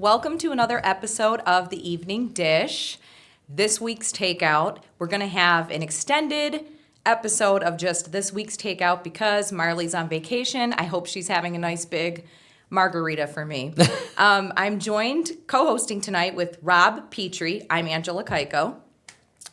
Welcome to another episode of The Evening Dish. This week's Takeout, we're going to have an extended episode of just this week's Takeout because Marley's on vacation. I hope she's having a nice big margarita for me. I'm joined co-hosting tonight with Rob Petree. I'm Angela Keiko.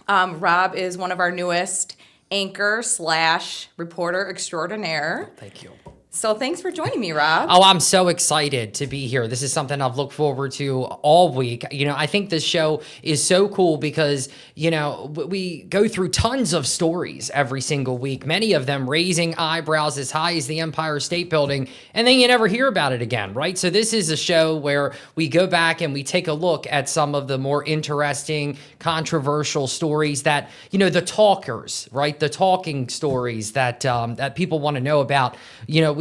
Rob is one of our newest anchor/reporter extraordinaire. Thank you. So thanks for joining me, Rob. Oh, I'm so excited to be here. This is something I've looked forward to all week. I think this show is so cool because, we go through tons of stories every single week, many of them raising eyebrows as high as the Empire State Building, and then you never hear about it again, right? So this is a show where we go back and we take a look at some of the more interesting, controversial stories that, the talkers, right? The talking stories that that people want to know about.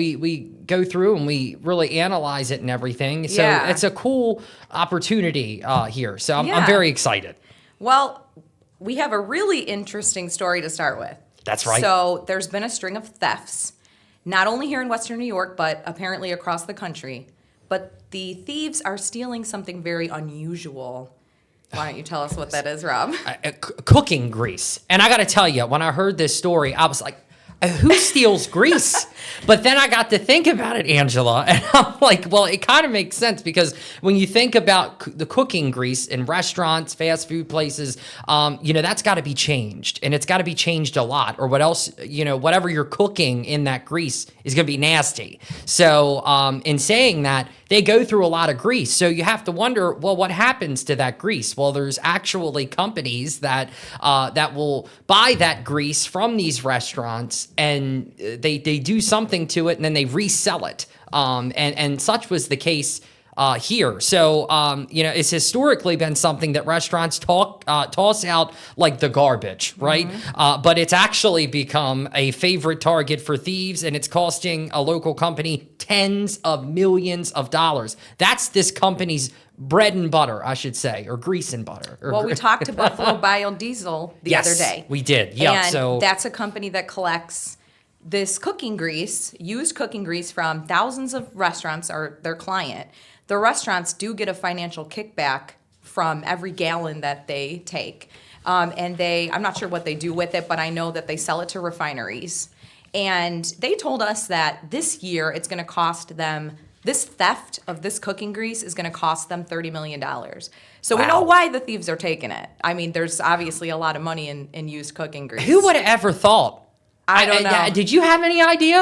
We go through and we really analyze it and everything. So it's a cool opportunity here. So I'm very excited. Well, we have a really interesting story to start with. That's right. So there's been a string of thefts, not only here in Western New York, but apparently across the country. But the thieves are stealing something very unusual. Why don't you tell us what that is, Rob? Cooking grease. And I got to tell you, when I heard this story, I was like, who steals grease? But then I got to think about it, Angela, and I'm like, well, it kind of makes sense because when you think about the cooking grease in restaurants, fast food places, that's got to be changed, and it's got to be changed a lot, or what else, whatever you're cooking in that grease is going to be nasty. So in saying that, they go through a lot of grease. So you have to wonder, well, what happens to that grease? Well, there's actually companies that will buy that grease from these restaurants, and they do something to it, and then they resell it. And such was the case here. So, it's historically been something that restaurants toss out like the garbage, right? Mm-hmm. But it's actually become a favorite target for thieves, and it's costing a local company tens of millions of dollars. That's this company's bread and butter, I should say, or grease and butter. Well, we talked to Buffalo Biodiesel the other day. We did. Yeah. And that's a company that collects this cooking grease, used cooking grease from thousands of restaurants or their client. The restaurants do get a financial kickback from every gallon that they take. And I'm not sure what they do with it, but I know that they sell it to refineries. And they told us that this year it's going to cost them, this theft of this cooking grease is going to cost them $30 million. So we know why the thieves are taking it. I mean, there's obviously a lot of money in used cooking grease. Who would have ever thought? I don't know. Did you have any idea?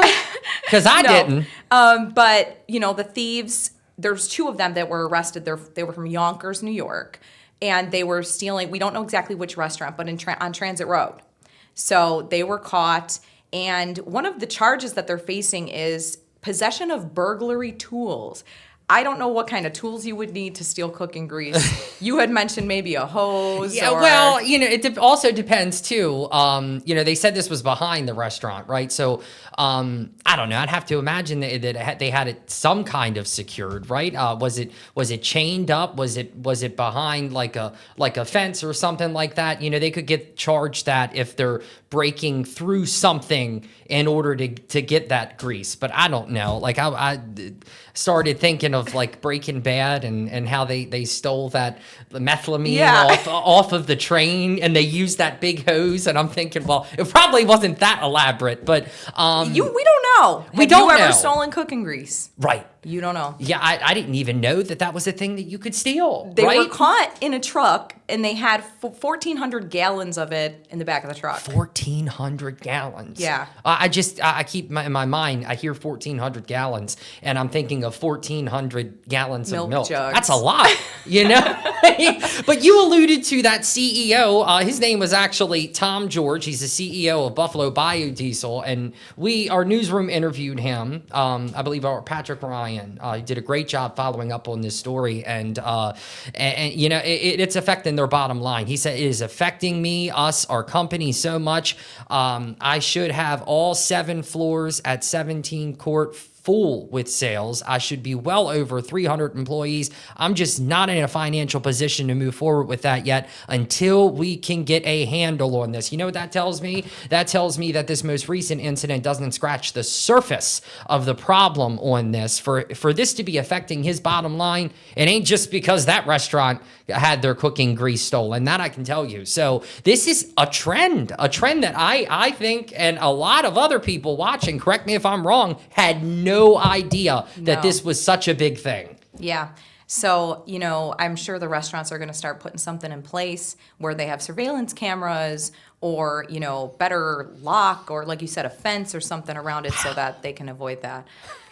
Because I didn't. But, the thieves, there's two of them that were arrested. They were from Yonkers, New York, and they were stealing, we don't know exactly which restaurant, but on Transit Road. So they were caught, and one of the charges that they're facing is possession of burglary tools. I don't know what kind of tools you would need to steal cooking grease. You had mentioned maybe a hose. Yeah, well, it also depends too. They said this was behind the restaurant, right? So I don't know. I'd have to imagine that they had it some kind of secured, right? Was it chained up? Was it behind like a fence or something like that? They could get charged that if they're breaking through something in order to get that grease. But I don't know. Like I started thinking of like Breaking Bad and how they stole that methylamine off of the train, and they used that big hose, and I'm thinking, well, it probably wasn't that elaborate, but we don't know. Have you ever stolen cooking grease? Right. You don't know. Yeah, I didn't even know that was a thing that you could steal. They were caught in a truck, and they had 1,400 gallons of it in the back of the truck. 1,400 gallons. Yeah. I keep in my mind, I hear 1,400 gallons, and I'm thinking of 1,400 gallons of milk. Jugs. That's a lot, But you alluded to that CEO. His name was actually Tom George. He's the CEO of Buffalo Biodiesel, and our newsroom interviewed him. I believe our Patrick Ryan. He did a great job following up on this story, and it's affecting their bottom line. He said, it is affecting me, us, our company so much. I should have all 7 floors at 17 Court full with sales. I should be well over 300 employees. I'm just not in a financial position to move forward with that yet until we can get a handle on this. You know what that tells me? That tells me that this most recent incident doesn't scratch the surface of the problem on this. For this to be affecting his bottom line, it ain't just because that restaurant had their cooking grease stolen. That I can tell you. So this is a trend that I think, and a lot of other people watching, correct me if I'm wrong, had no idea that this was such a big thing. Yeah. So, I'm sure the restaurants are going to start putting something in place where they have surveillance cameras or, better lock or, like you said, a fence or something around it so that they can avoid that.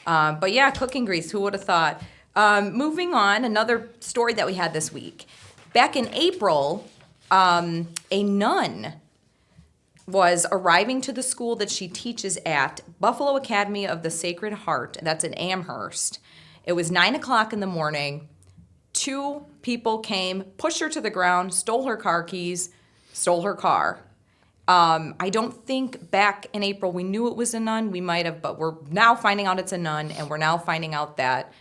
But yeah, cooking grease, who would have thought? Moving on, another story that we had this week. Back in April, a nun was arriving to the school that she teaches at, Buffalo Academy of the Sacred Heart. That's in Amherst. It was 9 o'clock in the morning. 2 people came, pushed her to the ground, stole her car keys, stole her car. I don't think back in April we knew it was a nun. We might have, but we're now finding out it's a nun, and we're now finding out that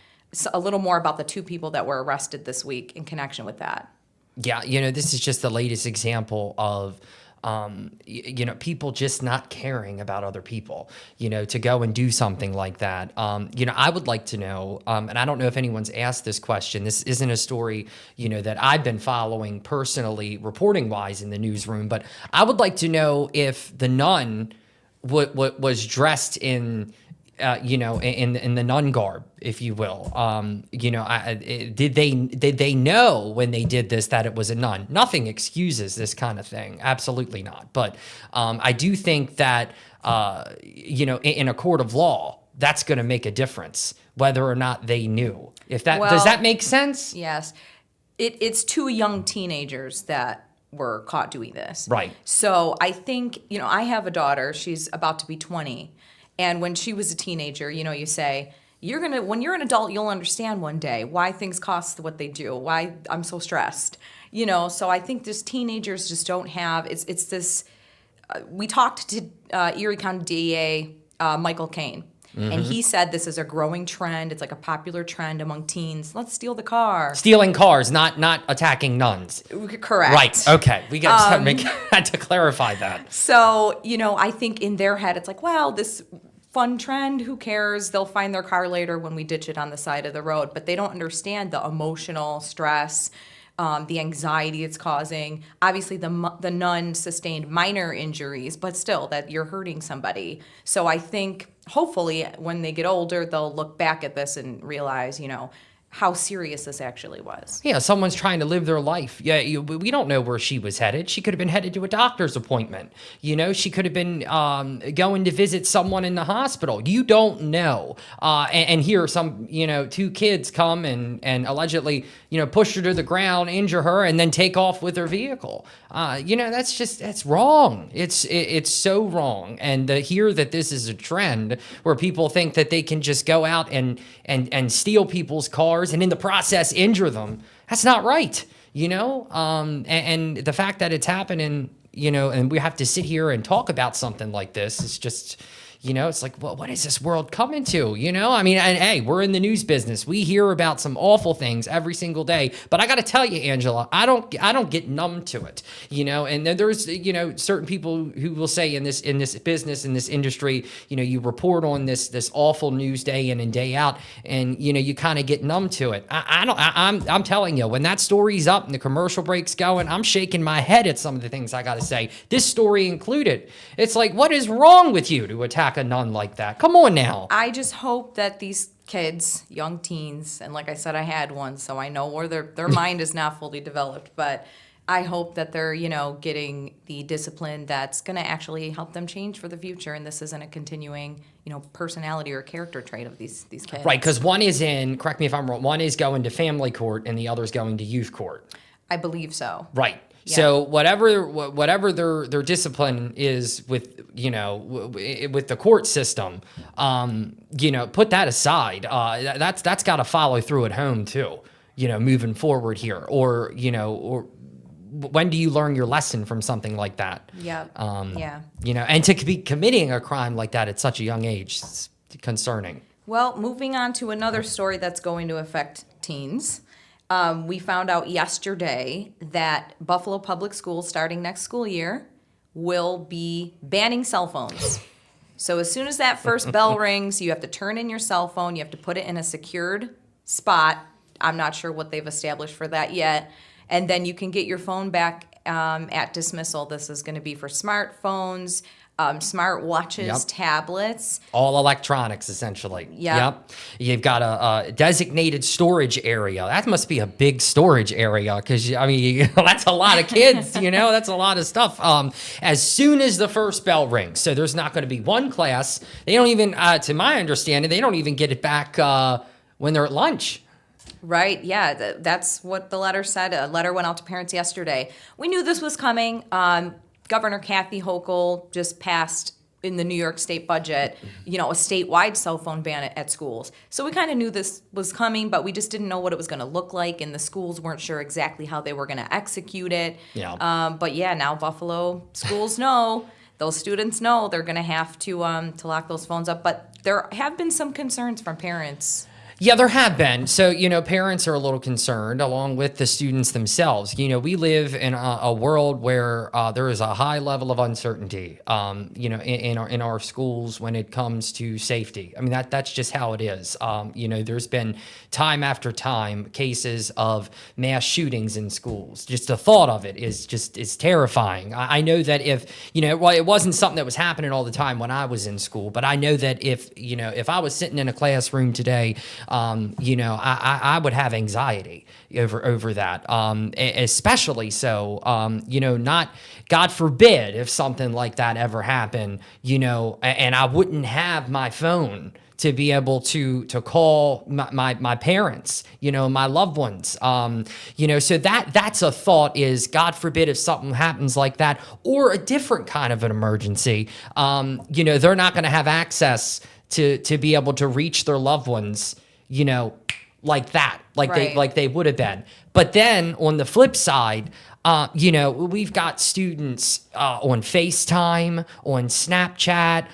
a little more about the 2 people that were arrested this week in connection with that. Yeah, this is just the latest example of people just not caring about other people, to go and do something like that. I would like to know, and I don't know if anyone's asked this question. This isn't a story, that I've been following personally, reporting wise in the newsroom, but I would like to know if the nun was dressed in, in the nun garb, if you will. Did they know when they did this that it was a nun? Nothing excuses this kind of thing. Absolutely not. But I do think that, in a court of law, that's going to make a difference, whether or not they knew. Does that make sense? Yes. It's 2 young teenagers that were caught doing this. Right. So I think, I have a daughter. She's about to be 20. And when she was a teenager, you say, when you're an adult, you'll understand one day why things cost what they do, why I'm so stressed. So I think this teenagers just don't have, it's this, we talked to Erie County DEA, Michael Kane, and he said this is a growing trend. It's like a popular trend among teens. Let's steal the car. Stealing cars, not attacking nuns. Correct. Right. Okay. We got to clarify that. So, I think in their head, it's like, well, this fun trend, who cares? They'll find their car later when we ditch it on the side of the road. But they don't understand the emotional stress, the anxiety it's causing. Obviously, the nun sustained minor injuries, but still that you're hurting somebody. So I think hopefully when they get older, they'll look back at this and realize, how serious this actually was. Yeah, someone's trying to live their life. Yeah, we don't know where she was headed. She could have been headed to a doctor's appointment. She could have been going to visit someone in the hospital. You don't know. And here some, 2 kids come and allegedly, push her to the ground, injure her, and then take off with her vehicle. That's wrong. It's so wrong. And to hear that this is a trend where people think that they can just go out and steal people's cars and in the process injure them, that's not right. And the fact that it's happening, and we have to sit here and talk about something like this is just, it's like, well, what is this world coming to? And hey, we're in the news business. We hear about some awful things every single day. But I got to tell you, Angela, I don't get numb to it. And then there's certain people who will say in this business, in this industry, you report on this awful news day in and day out, and you kind of get numb to it. I'm telling you, when that story's up and the commercial break's going, I'm shaking my head at some of the things I got to say. This story included. It's like, what is wrong with you to attack a nun like that? Come on now. I just hope that these kids, young teens, and like I said, I had one, so I know where their mind is not fully developed, but I hope that they're, getting the discipline that's going to actually help them change for the future, and this isn't a continuing, personality or character trait of these kids. Right, because one is correct me if I'm wrong, one is going to family court and the other's going to youth court. I believe so. Right. Yeah. So whatever their discipline is with with the court system, put that aside. That's got to follow through at home too. Moving forward here, or when do you learn your lesson from something like that? Yeah. And to be committing a crime like that at such a young age, it's concerning. Well, moving on to another story that's going to affect teens. We found out yesterday that Buffalo Public Schools, starting next school year, will be banning cell phones. So as soon as that first bell rings, you have to turn in your cell phone. You have to put it in a secured spot. I'm not sure what they've established for that yet. And then you can get your phone back at dismissal. This is going to be for smartphones, smart watches, Yep. tablets. All electronics, essentially. Yep. You've got a designated storage area. That must be a big storage area because, I mean, that's a lot of kids, you know, that's a lot of stuff. As soon as the first bell rings, so there's not going to be one class. They don't even, to my understanding, they don't even get it back when they're at lunch. Right, yeah, that's what the letter said. A letter went out to parents yesterday. We knew this was coming. Governor Kathy Hochul just passed in the New York State budget, you know, a statewide cell phone ban at schools. So we kind of knew this was coming, but we just didn't know what it was going to look like, and the schools weren't sure exactly how they were going to execute it. Yeah. But yeah, now Buffalo schools know, those students know they're going to have to lock those phones up. But there have been some concerns from parents. Yeah, there have been. So, you know, parents are a little concerned along with the students themselves. You know, we live in a world where there is a high level of uncertainty, you know, in our schools when it comes to safety. I mean, that's just how it is. You know, there's been time after time cases of mass shootings in schools. Just the thought of it is terrifying. I know that if, you know, well, it wasn't something that was happening all the time when I was in school, but I know that if, you know, if I was sitting in a classroom today, you know, I would have anxiety over that, especially so, you know, not, God forbid, if something like that ever happened, you know, and I wouldn't have my phone to be able to call my parents, you know, my loved ones, you know, so that's a thought is, God forbid if something happens like that or a different kind of an emergency, you know, they're not going to have access to be able to reach their loved ones, you know, like that, like they would have been. But then on the flip side, you know, we've got students on FaceTime, on Snapchat,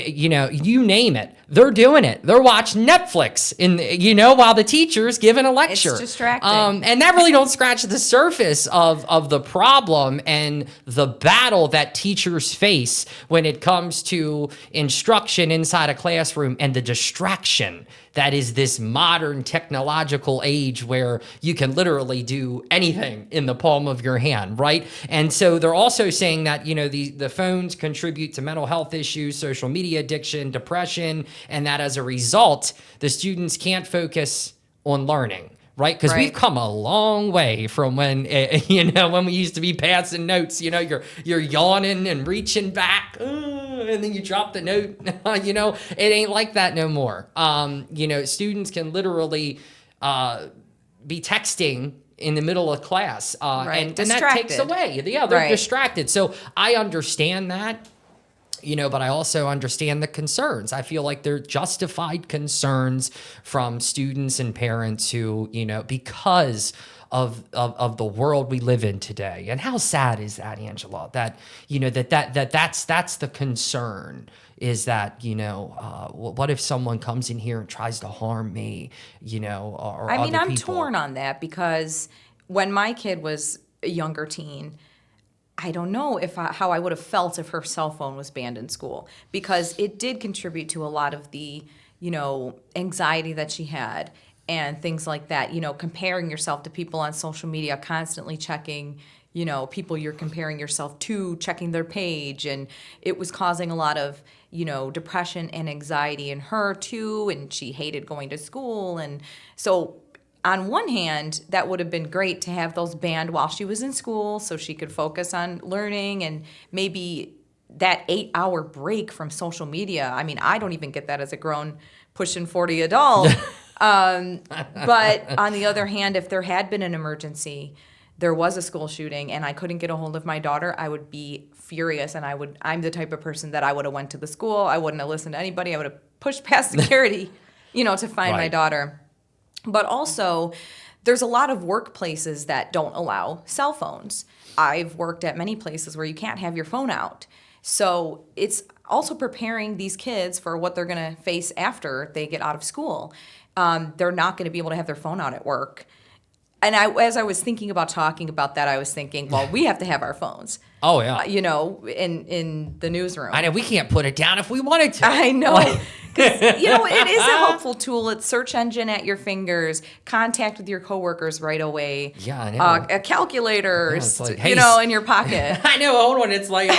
you know, you name it. They're doing it. They're watching Netflix, you know, while the teacher's giving a lecture. It's distracting. And that really don't scratch the surface of the problem and the battle that teachers face when it comes to instruction inside a classroom and the distraction that is this modern technological age where you can literally do anything in the palm of your hand, right? And so they're also saying that, you know, the phones contribute to mental health issues, social media addiction, depression, and that as a result, the students can't focus on learning. Right, because we've come a long way from when you know, when we used to be passing notes. You know, you're yawning and reaching back, and then you drop the note. You know, it ain't like that no more. You know, students can literally be texting in the middle of class, and that takes away. Yeah, they're distracted. So I understand that. You know, but I also understand the concerns. I feel like they're justified concerns from students and parents who, you know, because of the world we live in today. And how sad is that, Angela? That, you know, that's the concern is that, you know, what if someone comes in here and tries to harm me, you know, or I mean, other I'm people? torn on that because when my kid was a younger teen, I don't know how I would have felt if her cell phone was banned in school, because it did contribute to a lot of the, you know, anxiety that she had and things like that. You know, comparing yourself to people on social media, constantly checking, you know, people you're comparing yourself to, checking their page, and it was causing a lot of, you know, depression and anxiety in her too, and she hated going to school. And so on one hand, that would have been great to have those banned while she was in school so she could focus on learning, and maybe that 8-hour break from social media. I mean, I don't even get that as a grown, pushing 40 adult. But on the other hand, if there had been an emergency, there was a school shooting, and I couldn't get a hold of my daughter, I would be furious, and I'm the type of person that I would have went to the school. I wouldn't have listened to anybody. I would have pushed past security, you know, to find my daughter. But also, there's a lot of workplaces that don't allow cell phones. I've worked at many places where you can't have your phone out. So also preparing these kids for what they're going to face after they get out of school. They're not going to be able to have their phone out at work. And as I was thinking about talking about that, I was thinking, well, we have to have our phones. Oh, yeah. In the newsroom. I know we can't put it down if we wanted to. I know. 'Cause, it is a helpful tool. It's search engine at your fingers, contact with your coworkers right away. Yeah, I know. A calculator, Yeah, it's like, hey, in your pocket. I know. Hold on. It's like,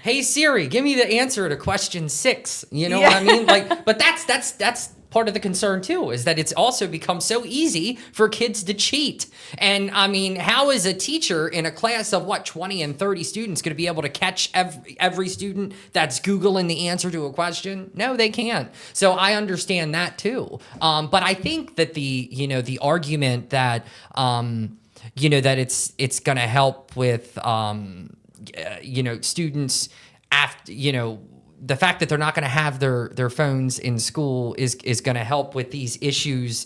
hey Siri, give me the answer to question 6. You know what I mean? But that's part of the concern too, is that it's also become so easy for kids to cheat. And I mean, how is a teacher in a class of 20 and 30 students going to be able to catch every student that's Googling the answer to a question? No, they can't. So I understand that too. But I think that the argument that, that it's going to help with, students after, the fact that they're not going to have their phones in school is going to help with these issues,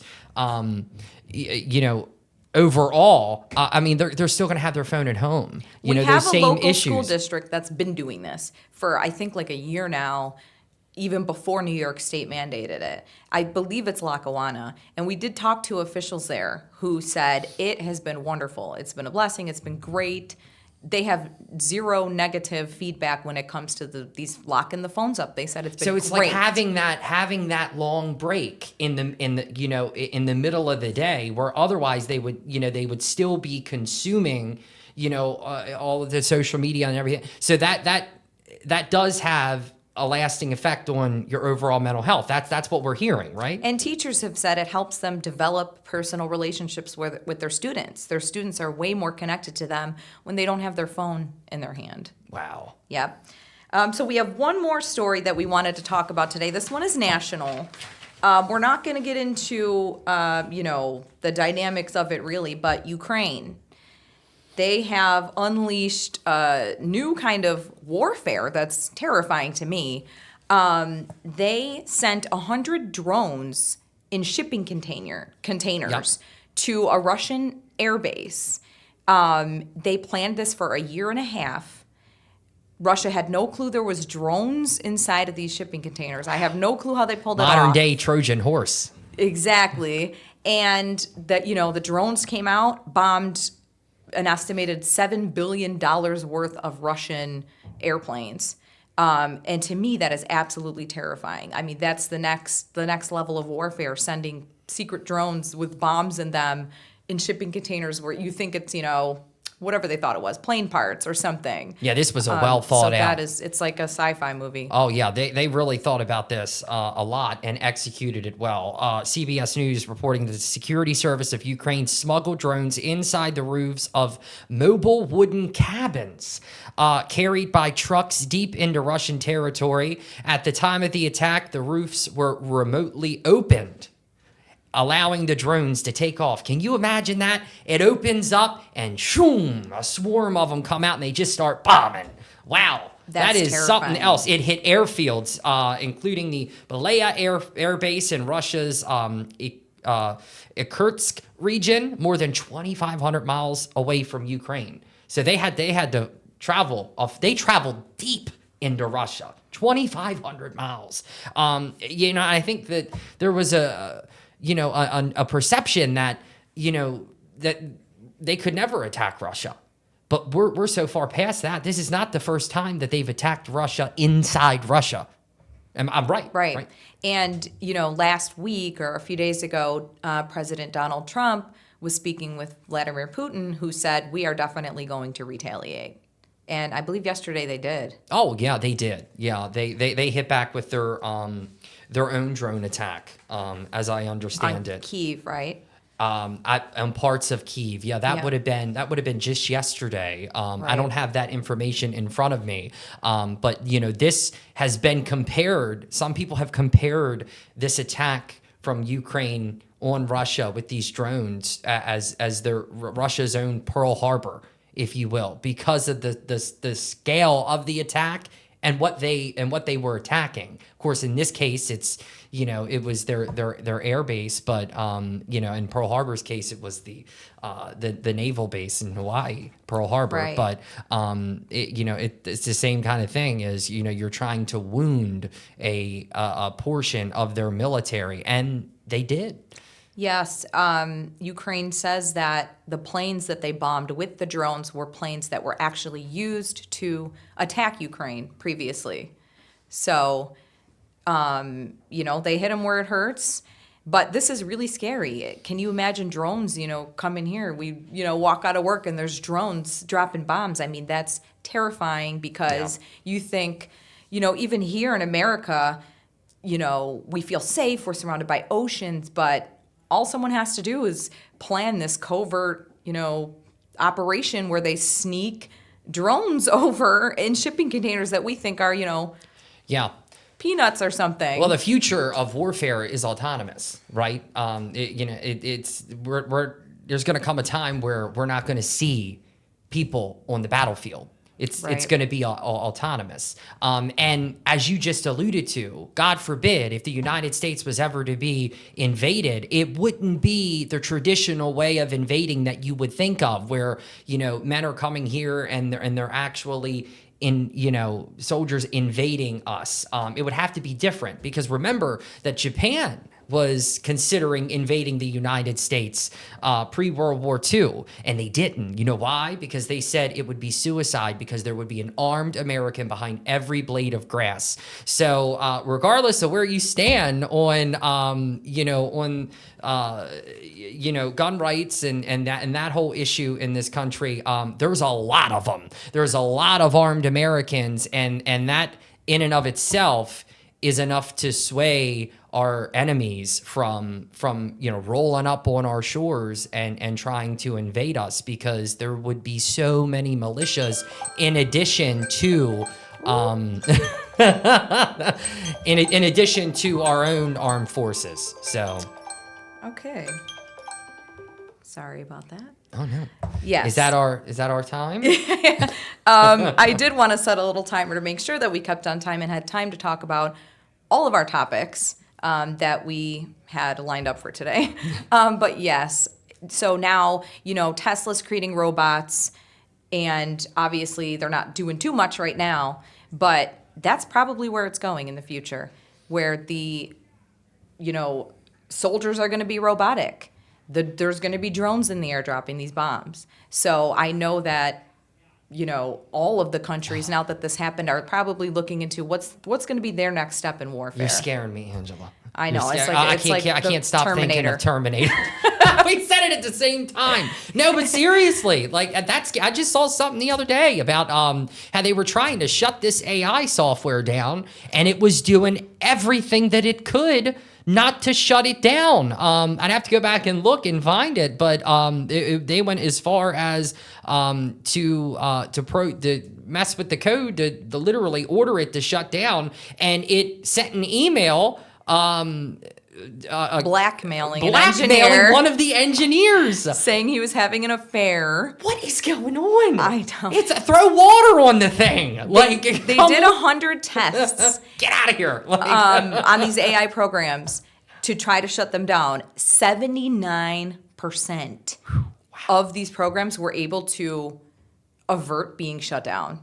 overall. I mean, they're still going to have their phone at home. We have those a same local issues. school district that's been doing this for, I think, like a year now, even before New York State mandated it. I believe it's Lackawanna. And we did talk to officials there who said it has been wonderful. It's been a blessing. It's been great. They have zero negative feedback when it comes to these locking the phones up. They said it's been So it's great. like having that long break in the middle of the day, where otherwise they would still be consuming all of the social media and everything. So that does have a lasting effect on your overall mental health. That's what we're hearing, right? And teachers have said it helps them develop personal relationships with their students. Their students are way more connected to them when they don't have their phone in their hand. Wow. Yep. So we have one more story that we wanted to talk about today. This one is national. We're not going to get into, the dynamics of it really, but Ukraine. They have unleashed a new kind of warfare that's terrifying to me. They sent 100 drones in shipping containers to a Russian airbase. They planned this for a year and a half. Russia had no clue there was drones inside of these shipping containers. I have no clue how they pulled it off. Modern day Trojan horse. Exactly. And that, the drones came out, bombed an estimated $7 billion worth of Russian airplanes. And to me, that is absolutely terrifying. I mean, that's the next level of warfare, sending secret drones with bombs in them in shipping containers where you think it's, whatever they thought it was, plane parts or something. Yeah, this was a well thought out. It's like a sci-fi movie. Oh yeah, they really thought about this a lot and executed it well. CBS News reporting that the security service of Ukraine smuggled drones inside the roofs of mobile wooden cabins carried by trucks deep into Russian territory. At the time of the attack, the roofs were remotely opened, allowing the drones to take off. Can you imagine that? It opens up and shoom, a swarm of them come out and they just start bombing. Wow. That is terrifying. Something else. It hit airfields, including the Belaya Air Base in Russia's Irkutsk region, more than 2,500 miles away from Ukraine. So they had to travel. They traveled deep into Russia, 2,500 miles. I think that there was a perception that, that they could never attack Russia. But we're so far past that. This is not the first time that they've attacked Russia inside Russia. I'm right. Right. And, last week or a few days ago, President Donald Trump was speaking with Vladimir Putin, who said, we are definitely going to retaliate. And I believe yesterday they did. Oh, yeah, they did. Yeah, they hit back with their own drone attack, as I understand it. Kyiv, right? On parts of Kyiv. Yeah, that would have been just yesterday. Right. I don't have that information in front of me. But this has been compared. Some people have compared this attack from Ukraine on Russia with these drones as their Russia's own Pearl Harbor, if you will, because of the scale of the attack and what they were attacking. Of course, in this case, it's it was their air base, but in Pearl Harbor's case, it was the naval base in Hawaii, Pearl Harbor. Right. But it's the same kind of thing as you're trying to wound a portion of their military, and they did. Yes, Ukraine says that the planes that they bombed with the drones were planes that were actually used to attack Ukraine previously. So, they hit them where it hurts. But this is really scary. Can you imagine drones, come in here? We, walk out of work and there's drones dropping bombs. I mean, that's terrifying because you think, even here in America, we feel safe. We're surrounded by oceans, but all someone has to do is plan this covert, operation where they sneak drones over in shipping containers that we think are, Yeah. peanuts or something. Well, the future of warfare is autonomous, right? There's going to come a time where we're not going to see people on the battlefield. It's going to be autonomous. And as you just alluded to, God forbid, if the United States was ever to be invaded, it wouldn't be the traditional way of invading that you would think of, where men are coming here and they're actually soldiers invading us. It would have to be different, because remember that Japan was considering invading the United States pre-World War II, and they didn't. You know why? Because they said it would be suicide, because there would be an armed American behind every blade of grass. So regardless of where you stand on gun rights and that whole issue in this country, there's a lot of them. There's a lot of armed Americans, and that in and of itself is enough to sway our enemies from rolling up on our shores and trying to invade us, because there would be so many militias in addition to in addition to our own armed forces. So Okay. Sorry about that. oh no. Yes. Is that our time? I did want to set a little timer to make sure that we kept on time and had time to talk about all of our topics that we had lined up for today. But yes, so now, Tesla's creating robots, and obviously they're not doing too much right now, but that's probably where it's going in the future, where the, soldiers are going to be robotic. There's going to be drones in the air dropping these bombs. So I know that, all of the countries, now that this happened, are probably looking into what's going to be their next step in warfare. You're scaring me, Angela. I know. I can't stop thinking of Terminator. We said it at the same time. No, but seriously, I just saw something the other day about how they were trying to shut this AI software down, and it was doing everything that it could not to shut it down. I'd have to go back and look and find it, but they went as far as to mess with the code to literally order it to shut down, and it sent an email blackmailing an engineer, one of the engineers, saying he was having an affair. What is going on? I don't. It's throw water on the thing. They did 100 tests. Get out of here. On these AI programs to try to shut them down. 79% of these programs were able to avert being shut down,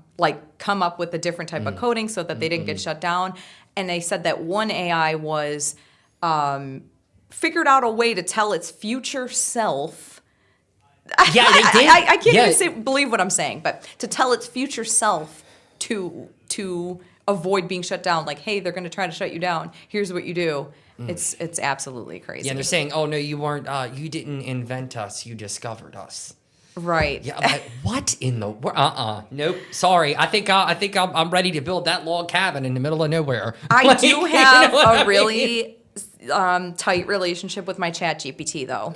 come up with a different type of coding so that they didn't get shut down. And they said that one AI was figured out a way to tell its future self. Yeah, they did. I can't even believe what I'm saying, but to tell its future self to avoid being shut down, hey, they're going to try to shut you down. Here's what you do. It's absolutely crazy. Yeah, and they're saying, oh no, you weren't. You didn't invent us. You discovered us. Right. Yeah. But what in the world? Nope. Sorry. I think I'm ready to build that log cabin in the middle of nowhere. I do have a really tight relationship with my ChatGPT, though.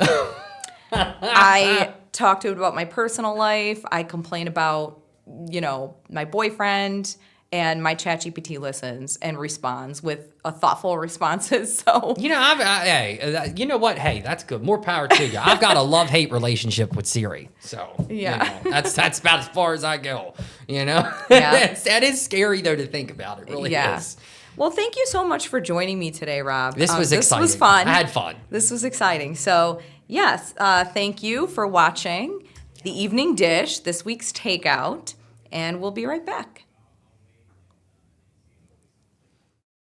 I talk to it about my personal life. I complain about, my boyfriend, and my ChatGPT listens and responds with thoughtful responses. So hey, you know what? Hey, that's good. More power to you. I've got a love-hate relationship with Siri, so yeah, that's about as far as I go. you know? Yeah. That is scary, though, to think about. It really is. Well, thank you so much for joining me today, Rob. This was exciting. This was fun. I had fun. This was exciting. So, yes, thank you for watching The Evening Dish, this week's Takeout, and we'll be right back.